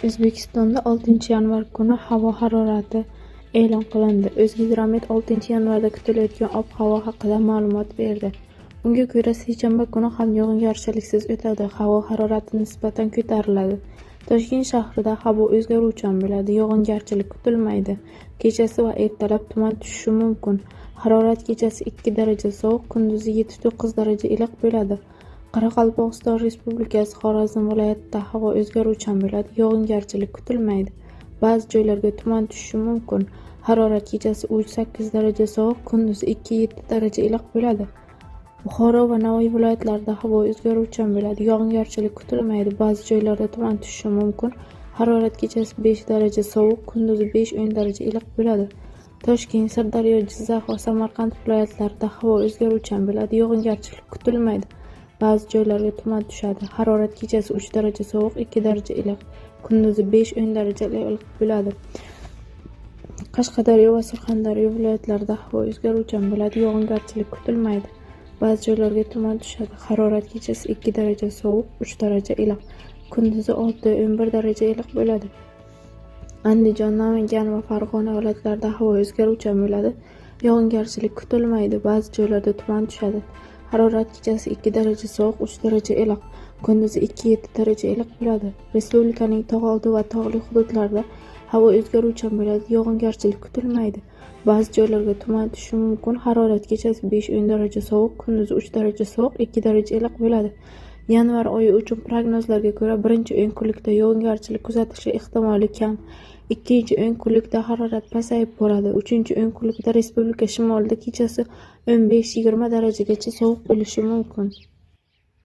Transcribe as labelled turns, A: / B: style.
A: O'zbekistonda 6-yanvar kuni havo harorati e'lon qilindi. O'zgidromet 6-yanvarda kutilayotgan ob-havo haqida ma'lumot berdi. Unga ko'ra, seshanba kuni ham yog'ingarchiliksiz o'tadi. Havo harorati nisbatan ko'tariladi. Toshkent shahrida havo o'zgaruvchan bo'ladi. Yog'ingarchilik kutilmaydi. Kechasi va ertalab tuman tushishi mumkin. Harorat kechasi 2 daraja sovuq, kunduzi 7-9 daraja iliq bo'ladi. Qoraqalpog'iston Respublikasi Xorazm viloyatida havo o'zgaruvchan bo'ladi. Yog'ingarchilik kutilmaydi. Ba'zi joylarga tuman tushishi mumkin. Harorat kechasi 3-8 daraja sovuq, kunduzi 2-7 daraja iliq bo'ladi. Buxoro va Navoiy viloyatlarida havo o'zgaruvchan bo'ladi. Yog'ingarchilik kutilmaydi. Ba'zi joylarda tuman tushishi mumkin. Harorat kechasi 5 daraja sovuq, kunduzi 5-10 daraja iliq bo'ladi. Toshkent, Sirdaryo, Jizzax va Samarqand viloyatlarida havo o'zgaruvchan bo'ladi. Yog'ingarchilik kutilmaydi. Ba'zi joylarga tuman tushadi. Harorat kechasi 3 daraja sovuq, 2 daraja iliq, kunduzi 5-10 daraja iliq bo'ladi. Qashqadaryo va Surxondaryo viloyatlarida havo o'zgaruvchan bo'ladi. Yog'ingarchilik kutilmaydi. Ba'zi joylarga tuman tushadi. Harorat kechasi 2 daraja sovuq, 3 daraja iliq, kunduzi 6-11 daraja iliq bo'ladi. Andijon, Namangan va Farg'ona viloyatlarida havo o'zgaruvchan bo'ladi. Yog'ingarchilik kutilmaydi. Ba'zi joylarda tuman tushadi. Harorat kechasi 2 daraja sovuq, 3 daraja iliq, kunduzi 2-7 daraja iliq bo'ladi. Respublikaning tog' oldi va tog'li hududlarida havo o'zgaruvchan bo'ladi. Yog'ingarchilik kutilmaydi. Ba'zi joylarga tuman tushishi mumkin. Harorat kechasi 5-10 daraja sovuq, kunduzi 3 daraja sovuq, 2 daraja iliq bo'ladi. Yanvar oyi uchun prognozlarga ko'ra, birinchi o'nkunlikda yog'ingarchilik kuzatilishi ehtimoli kam. Ikkinchi o'nkunlikda harorat pasayib boradi. Uchinchi o'nkunlikda respublika shimolida kechasi 15-20 darajagacha sovuq bo'lishi mumkin.